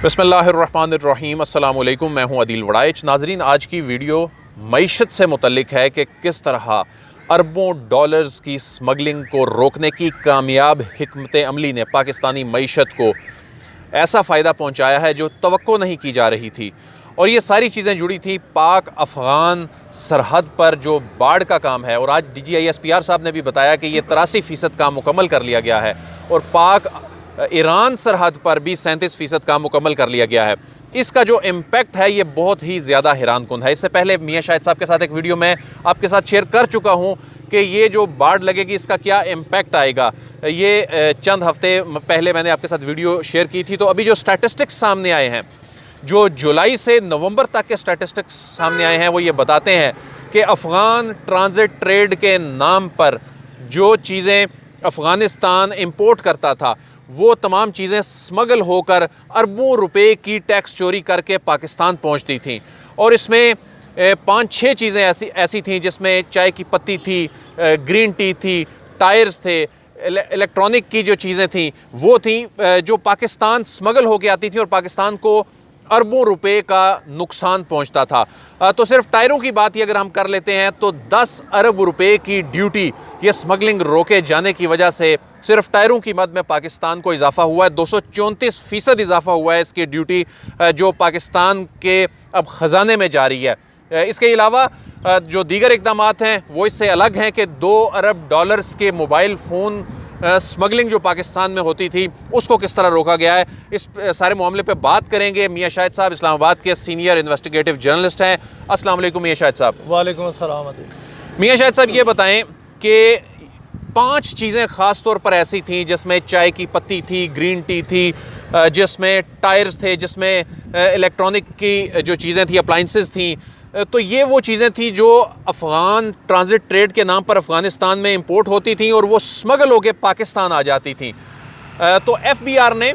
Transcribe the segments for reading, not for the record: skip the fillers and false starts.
बिस्मिल्लाहिर्रहमानिर्रहीम अस्सलाम वालेकुम। मैं हूं अदील वड़ाइच। नाजरीन, आज की वीडियो मईशत से मुतल्लिक है कि किस तरह अरबों डॉलर्स की स्मगलिंग को रोकने की कामयाब हिकमत अमली ने पाकिस्तानी मईशत को ऐसा फ़ायदा पहुंचाया है जो तवक्को नहीं की जा रही थी। और ये सारी चीज़ें जुड़ी थी पाक अफ़गान सरहद पर जो बाढ़ का काम है। और आज DGISPR साहब ने भी बताया कि ये 83% काम मुकम्मल कर लिया गया है और पाक ईरान सरहद पर भी 37% काम मुकम्मल कर लिया गया है। इसका जो इम्पैक्ट है ये बहुत ही ज़्यादा हैरान कुन है। इससे पहले मियां शाहिद साहब के साथ एक वीडियो मैं आपके साथ शेयर कर चुका हूँ कि ये जो बाढ़ लगेगी इसका क्या इम्पैक्ट आएगा। ये चंद हफ्ते पहले मैंने आपके साथ वीडियो शेयर की थी। तो अभी जो स्टैटिस्टिक्स सामने आए हैं, जो जुलाई से नवंबर तक के स्टैटिस्टिक्स सामने आए हैं, वो ये बताते हैं कि अफ़गान ट्रांजिट ट्रेड के नाम पर जो चीज़ें अफ़गानिस्तान इंपोर्ट करता था वो तमाम चीज़ें स्मगल होकर अरबों रुपए की टैक्स चोरी करके पाकिस्तान पहुंचती थीं। और इसमें 5-6 चीज़ें ऐसी थीं जिसमें चाय की पत्ती थी, ग्रीन टी थी, टायर्स थे, इलेक्ट्रॉनिक की जो चीज़ें थीं वो थीं जो पाकिस्तान स्मगल होके आती थी और पाकिस्तान को अरबों रुपए का नुकसान पहुंचता था। तो सिर्फ टायरों की बात ही अगर हम कर लेते हैं तो 10 अरब रुपए की ड्यूटी ये स्मगलिंग रोके जाने की वजह से सिर्फ टायरों की मद में पाकिस्तान को इजाफा हुआ है। 234% इजाफा हुआ है इसकी ड्यूटी जो पाकिस्तान के अब ख़जाने में जा रही है। इसके अलावा जो दीगर इक़दामात हैं वो इससे अलग हैं कि 2 अरब डॉलर्स के मोबाइल फ़ोन स्मगलिंग जो पाकिस्तान में होती थी उसको किस तरह रोका गया है। इस सारे मामले पे बात करेंगे। मियां शाहिद साहब इस्लामाबाद के सीनियर इन्वेस्टिगेटिव जर्नलिस्ट हैं। अस्सलाम वालेकुम मियां शाहिद साहब। वालेकुम अस्सलाम। मियां शाहिद साहब ये बताएं कि 5 चीज़ें ख़ास तौर पर ऐसी थीं जिसमें चाय की पत्ती थी, ग्रीन टी थी, जिसमें टायर्स थे, जिसमें इलेक्ट्रॉनिक की जो चीज़ें थी, अप्लाइंसेस थी। तो ये वो चीज़ें थी जो अफ़गान ट्रांजिट ट्रेड के नाम पर अफ़गानिस्तान में इंपोर्ट होती थी और वो स्मगल होकर पाकिस्तान आ जाती थी। तो FBR ने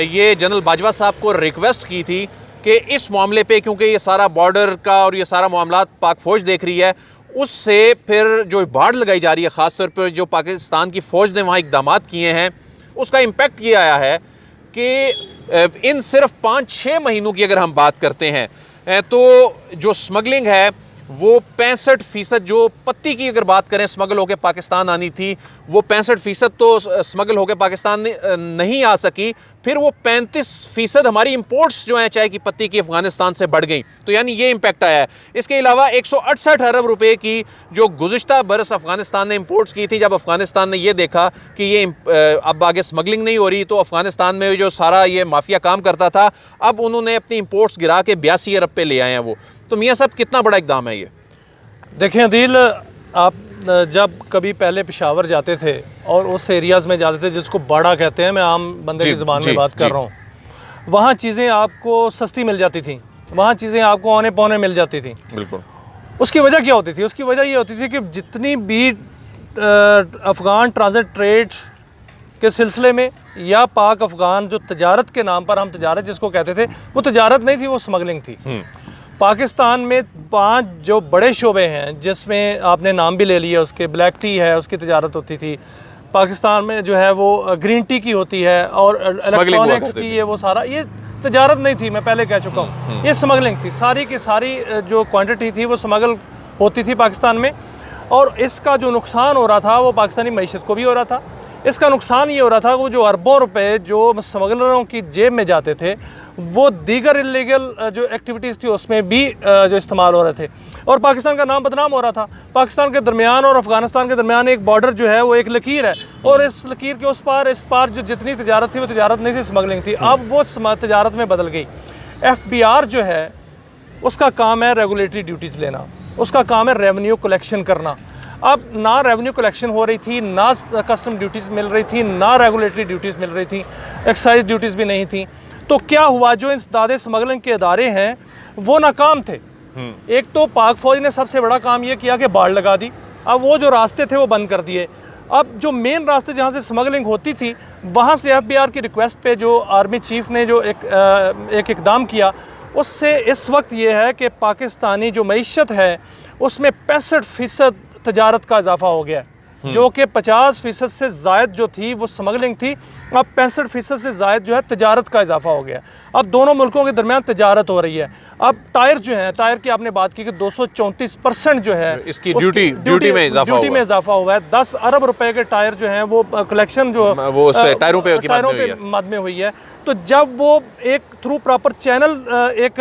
ये जनरल बाजवा साहब को रिक्वेस्ट की थी कि इस मामले पे, क्योंकि ये सारा बॉर्डर का और ये सारा मामला पाक फ़ौज देख रही है, उससे फिर जो बाढ़ लगाई जा रही है ख़ास तौर पर जो पाकिस्तान की फ़ौज ने वहाँ इक़दाम किए हैं उसका इम्पेक्ट ये आया है कि इन सिर्फ 5-6 महीनों की अगर हम बात करते हैं तो जो स्मगलिंग है वो 65%, जो पत्ती की अगर बात करें स्मगल होकर पाकिस्तान आनी थी वो 65% तो स्मगल होकर पाकिस्तान नहीं आ सकी। फिर वो 35% हमारी इंपोर्ट्स जो हैं चाय की पत्ती की अफ़गानिस्तान से बढ़ गई। तो यानी ये इम्पैक्ट आया है। इसके अलावा 168 अरब रुपए की जो गुज़िश्ता बरस अफ़गानिस्तान ने इंपोर्ट्स की थी, जब अफ़गानिस्तान ने ये देखा कि ये अब आगे स्मगलिंग नहीं हो रही तो अफ़गानिस्तान में जो सारा ये माफिया काम करता था अब उन्होंने अपनी इंपोर्ट्स गिरा के 82 अरब पे ले आए हैं वो। तो मियाँ साहब कितना बड़ा इक़दाम है ये? देखें अदील, आप जब कभी पहले पेशावर जाते थे और उस एरियाज़ में जाते थे जिसको बाड़ा कहते हैं, मैं आम बंदे की ज़ुबान में बात कर रहा हूँ, वहाँ चीज़ें आपको सस्ती मिल जाती थी, वहाँ चीज़ें आपको औने पौने मिल जाती थी। बिल्कुल। उसकी वजह क्या होती थी? उसकी वजह ये होती थी कि जितनी भी अफ़गान ट्रांजिट ट्रेड के सिलसिले में या पाक अफ़गान जो तजारत के नाम पर हम तजारत जिसको कहते थे, वो तजारत नहीं थी, वो स्मगलिंग थी। पाकिस्तान में 5 जो बड़े शोबे हैं जिसमें आपने नाम भी ले लिया, उसके ब्लैक टी है, उसकी तजारत होती थी। पाकिस्तान में जो है वो ग्रीन टी की होती है और इलेक्ट्रॉनिक्स की, ये वो सारा ये तजारत नहीं थी, मैं पहले कह चुका हूँ, ये स्मगलिंग थी। सारी की सारी जो क्वांटिटी थी वो स्मगल होती थी पाकिस्तान में। और इसका जो नुकसान हो रहा था वो पाकिस्तानी मईशत को भी हो रहा था। इसका नुकसान ये हो रहा था वो जो अरबों रुपए जो स्मगलरों की जेब में जाते थे वो दीगर इलीगल जो एक्टिविटीज़ थी उसमें भी जो इस्तेमाल हो रहे थे और पाकिस्तान का नाम बदनाम हो रहा था। पाकिस्तान के दरमियान और अफ़गानिस्तान के दरमियान एक बॉर्डर जो है वो एक लकीर है और इस लकीर के उस पार इस पार जो जितनी तजारत थी वो तजारत नहीं थी, स्मगलिंग थी। अब वो तजारत में बदल गई। FBR जो है उसका काम है रेगुलेटरी ड्यूटीज़ लेना, उसका काम है रेवेन्यू कलेक्शन करना। अब ना रेवेन्यू कलेक्शन हो रही थी, ना कस्टम ड्यूटीज़ मिल रही थी, ना रेगुलेटरी ड्यूटीज़ मिल रही थी, एक्साइज ड्यूटीज़ भी नहीं थी। तो क्या हुआ, जो इन दादे स्मगलिंग के अदारे हैं वो नाकाम थे। एक तो पाक फ़ौज ने सबसे बड़ा काम ये किया कि बाड़ लगा दी। अब वो जो रास्ते थे वो बंद कर दिए। अब जो मेन रास्ते जहाँ से स्मगलिंग होती थी वहाँ से FBR की रिक्वेस्ट पे जो आर्मी चीफ ने जो एक इक़दाम किया, उससे इस वक्त ये है कि पाकिस्तानी जो मईशत है उसमें 65% तजारत का इजाफा हो गया है। जो कि 50% से ज़ायद जो थी वो स्मगलिंग थी, अब 65% से ज़ायद जो है तजारत का इजाफा हो गया। अब दोनों मुल्कों के दरमियान तजारत हो रही है। अब टायर जो है, टायर की आपने बात की कि 234% जो है इसकी ड्यूटी में इजाफा हुआ है। 10 अरब रुपए के टायर जो हैं वो कलेक्शन जो वो उस पे टायरों पे मद में हुई है। तो जब वो एक थ्रू प्रॉपर चैनल एक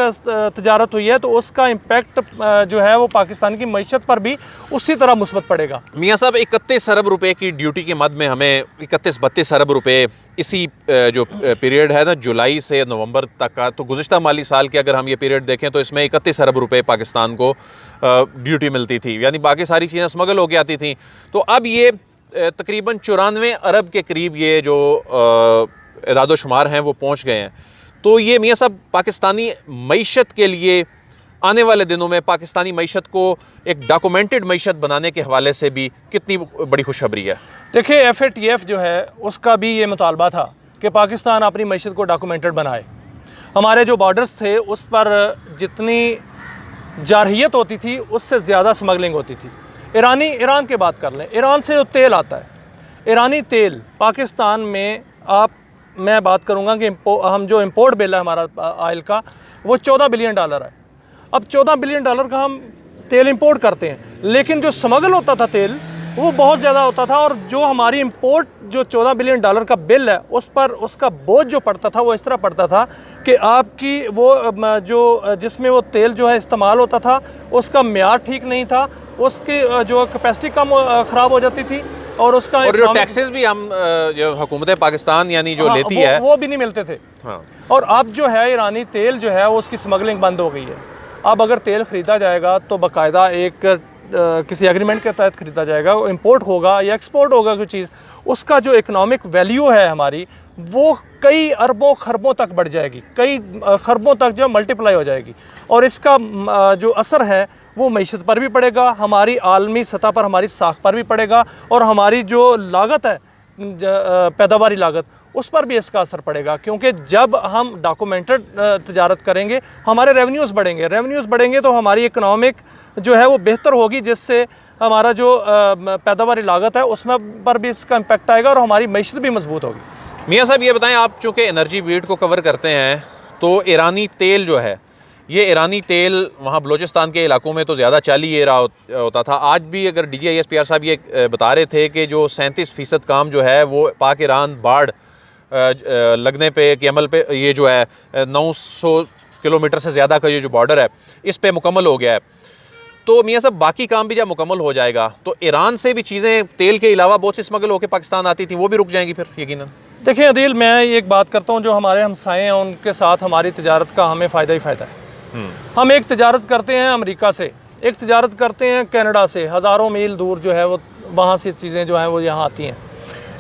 तजारत हुई है तो उसका इम्पैक्ट जो है वो पाकिस्तान की मईशत पर भी उसी तरह मुस्बत पड़ेगा। मियाँ साहब 31 अरब रुपए की ड्यूटी के मद में हमें 31-32 अरब रुपए इसी जो पीरियड है ना, जुलाई से नवंबर तक का, तो गुज़िश्ता माली साल के अगर हम ये पीरियड देखें तो इसमें 31 अरब रुपए पाकिस्तान को ड्यूटी मिलती थी, यानी बाकी सारी चीज़ें स्मगल होके आती थी। तो अब ये तकरीबन 94 अरब के करीब ये जो इदादो शुमार हैं वो पहुँच गए हैं। तो ये मियाँ साहब पाकिस्तानी मईशत के लिए आने वाले दिनों में पाकिस्तानी मईशत को एक डॉक्यूमेंटेड मईशत बनाने के हवाले से भी कितनी बड़ी खुशखबरी है? देखिए, FATF जो है उसका भी ये मुतालबा था कि पाकिस्तान अपनी मईशत को डॉक्यूमेंटेड बनाए। हमारे जो बॉर्डर्स थे उस पर जितनी जारहियत होती थी उससे ज़्यादा स्मगलिंग होती थी। ईरान की बात कर लें, ईरान से जो तेल आता है, ईरानी तेल पाकिस्तान में मैं बात करूँगा कि हम जो इम्पोर्ट बिल है हमारा ऑयल का वो $14 बिलियन है। अब $14 बिलियन का हम तेल इंपोर्ट करते हैं, लेकिन जो स्मगल होता था तेल वो बहुत ज़्यादा होता था। और जो हमारी इंपोर्ट जो $14 बिलियन का बिल है उस पर उसका बोझ जो पड़ता था वो इस तरह पड़ता था कि आपकी वो जो जिसमें वो तेल जो है इस्तेमाल होता था उसका म्यार ठीक नहीं था, उसकी जो कैपेसिटी कम ख़राब हो जाती थी और उसका और जो टैक्सेस भी हम जो हुकूमत पाकिस्तान यानी जो लेती है वो भी नहीं मिलते थे। हाँ। और अब जो है ईरानी तेल जो है वो उसकी स्मगलिंग बंद हो गई है। अब अगर तेल ख़रीदा जाएगा तो बाकायदा एक किसी एग्रीमेंट के तहत ख़रीदा जाएगा, वो इंपोर्ट होगा या एक्सपोर्ट होगा कोई चीज़, उसका जो इकोनॉमिक वैल्यू है हमारी वो कई अरबों खरबों तक बढ़ जाएगी, कई खरबों तक जो मल्टीप्लाई हो जाएगी। और इसका जो असर है वो मईशत पर भी पड़ेगा, हमारी आलमी सतह पर हमारी साख पर भी पड़ेगा और हमारी जो लागत है पैदावारी लागत उस पर भी इसका असर पड़ेगा। क्योंकि जब हम डॉक्यूमेंटेड तजारत करेंगे हमारे रेवेन्यूज़ बढ़ेंगे तो हमारी इकनॉमिक जो है वो बेहतर होगी, जिससे हमारा जो पैदावारी लागत है उसमें पर भी इसका इम्पैक्ट आएगा और हमारी मईशत भी मजबूत होगी। मियाँ साहब ये बताएं, आप चूँकि एनर्जी बीट को कवर करते हैं तो ईरानी तेल जो है, ये ईरानी तेल वहाँ बलूचिस्तान के इलाकों में तो ज़्यादा चल ही रहा होता था। आज भी अगर DGISPR साहब ये बता रहे थे कि जो 37% काम जो है वो पाक ईरान बाढ़ लगने पे कि अमल पे ये जो है 900 किलोमीटर से ज़्यादा का ये जो बॉर्डर है इस पे मुकम्मल हो गया है। तो मियाँ साहब बाकी काम भी जब मुकम्मल हो जाएगा तो ईरान से भी चीज़ें तेल के अलावा बहुत सी स्मगल होकर पाकिस्तान आती थी वो भी रुक जाएंगी फिर यकीनन। देखिए अदील, मैं एक बात करता हूँ, जो हमारे हमसाए हैं उनके साथ हमारी तजारत का हमें फ़ायदा ही फ़ायदा है। हम एक तजारत करते हैं अमेरिका से, एक तजारत करते हैं कनाडा से, हज़ारों मील दूर जो है वो वहाँ से चीज़ें जो हैं वो यहाँ आती हैं।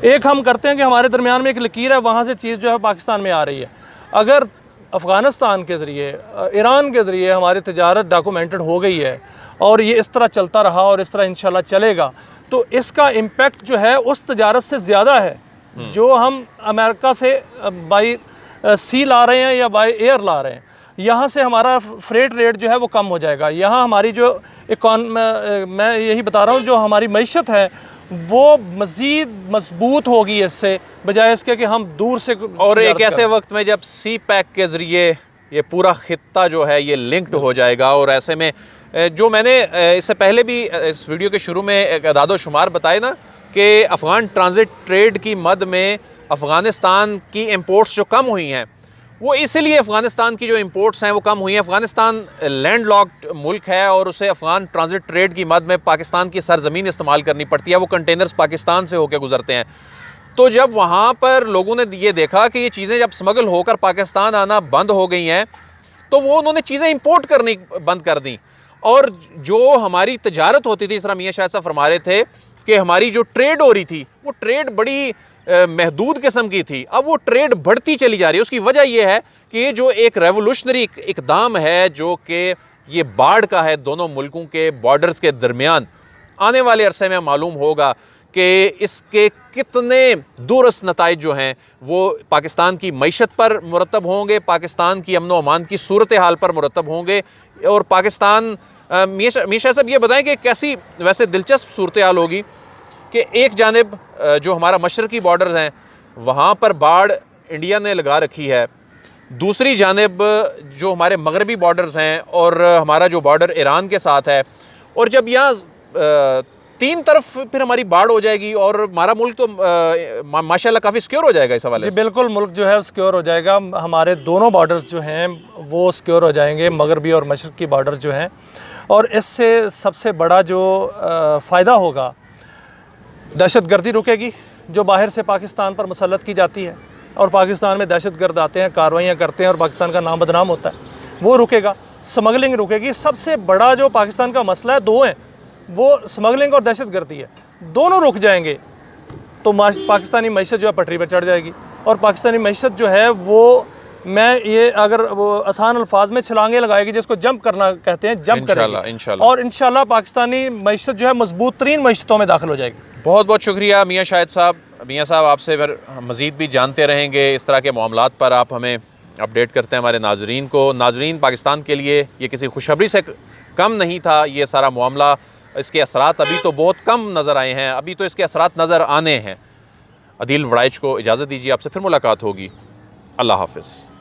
एक हम करते हैं कि हमारे दरमियान में एक लकीर है, वहाँ से चीज़ जो है पाकिस्तान में आ रही है। अगर अफ़गानिस्तान के ज़रिए, ईरान के ज़रिए हमारी तजारत डॉक्यूमेंटेड हो गई है और ये इस तरह चलता रहा और इस तरह इंशाल्लाह चलेगा, तो इसका इम्पेक्ट जो है उस तजारत से ज़्यादा है जो हम अमेरिका से बाई सी ला रहे हैं या बाई एयर ला रहे हैं। यहाँ से हमारा फ्रेट रेट जो है वो कम हो जाएगा। यहाँ हमारी जो मैं यही बता रहा हूँ, जो हमारी मईशत है वो मज़ीद मजबूत होगी इससे, बजाय इसके कि हम दूर से। और एक ऐसे वक्त में जब सी पैक के ज़रिए ये पूरा खित्ता जो है ये लिंक्ड हो जाएगा, और ऐसे में जो मैंने इससे पहले भी इस वीडियो के शुरू में एक अदादो शुमार बताए ना कि अफ़गान ट्रांजिट ट्रेड की मद में अफ़गानिस्तान की इम्पोर्ट्स जो कम हुई हैं वो इसलिए अफ़गानिस्तान की जो इंपोर्ट्स हैं वो कम हुई हैं। अफ़गानिस्तान लैंड लॉक्ड मुल्क है और उसे अफ़गान ट्रांजिट ट्रेड की मद में पाकिस्तान की सरज़मीन इस्तेमाल करनी पड़ती है, वो कंटेनर्स पाकिस्तान से होकर गुजरते हैं। तो जब वहाँ पर लोगों ने ये देखा कि ये चीज़ें जब स्मगल होकर पाकिस्तान आना बंद हो गई हैं तो वो उन्होंने चीज़ें इंपोर्ट करनी बंद कर दी, और जो हमारी तजारत होती थी, इस तरह मियाँ शायद साहब फरमा रहे थे कि हमारी जो ट्रेड हो रही थी वो ट्रेड बड़ी महदूद किस्म की थी, अब वो ट्रेड बढ़ती चली जा रही है। उसकी वजह यह है कि ये जो एक रेवोल्यूशनरी इकदाम है जो कि ये बाढ़ का है दोनों मुल्कों के बॉर्डर्स के दरमियान, आने वाले अरसे में मालूम होगा कि इसके कितने दूरस्त नताइज जो हैं वो पाकिस्तान की मईशत पर मुरतब होंगे, पाकिस्तान की अमन व अमान की सूरत हाल पर मुरतब होंगे। और पाकिस्तान मियां साहब ये बताएं कि कैसी वैसे दिलचस्प सूरत हाल होगी कि एक जानिब जो हमारा मशरक़ी बॉर्डर हैं वहाँ पर बाड़ इंडिया ने लगा रखी है, दूसरी जानिब जो हमारे मगरबी बॉर्डर्स हैं और हमारा जो बॉर्डर ईरान के साथ है, और जब यहाँ तीन तरफ फिर हमारी बाढ़ हो जाएगी और हमारा मुल्क तो माशाल्लाह काफ़ी सिक्योर हो जाएगा इस हवाले जी से। बिल्कुल, मुल्क जो है सिक्योर हो जाएगा। हमारे दोनों बॉर्डर्स जो हैं वो सिक्योर हो जाएंगे, मगरबी और मशरक़ी बॉर्डर जो हैं। और इससे सबसे बड़ा जो फ़ायदा होगा, दहशतगर्दी रुकेगी जो बाहर से पाकिस्तान पर मुसल्लत की जाती है, और पाकिस्तान में दहशतगर्द आते हैं, कार्रवाइयाँ करते हैं और पाकिस्तान का नाम बदनाम होता है, वो रुकेगा। स्मगलिंग रुकेगी। सबसे बड़ा जो पाकिस्तान का मसला है दो हैं, वो स्मगलिंग और दहशतगर्दी है। दोनों रुक जाएंगे तो पाकिस्तानी मईशत जो है पटरी पर चढ़ जाएगी। और पाकिस्तानी मईशत जो है वो, मैं ये अगर वो आसान अल्फाज में छलांगे लगाएगी, जिसको जंप करना कहते हैं, जंप करेगी इंशाल्लाह। और इंशाल्लाह पाकिस्तानी मईशत जो है मजबूत तरीन मईशतों में दाखिल हो जाएगी। बहुत बहुत शुक्रिया मियाँ शाहिद साहब। मियाँ साहब, आपसे फिर मज़ीद भी जानते रहेंगे इस तरह के मामलात पर। आप हमें अपडेट करते हैं हमारे नाजरीन को। नाजरीन, पाकिस्तान के लिए ये किसी खुशखबरी से कम नहीं था ये सारा मामला। इसके असरात अभी तो बहुत कम नज़र आए हैं, अभी तो इसके असरात नज़र आने हैं। अदील वड़ाइच को इजाज़त दीजिए, आपसे फिर मुलाकात होगी। अल्लाह हाफ़िज़।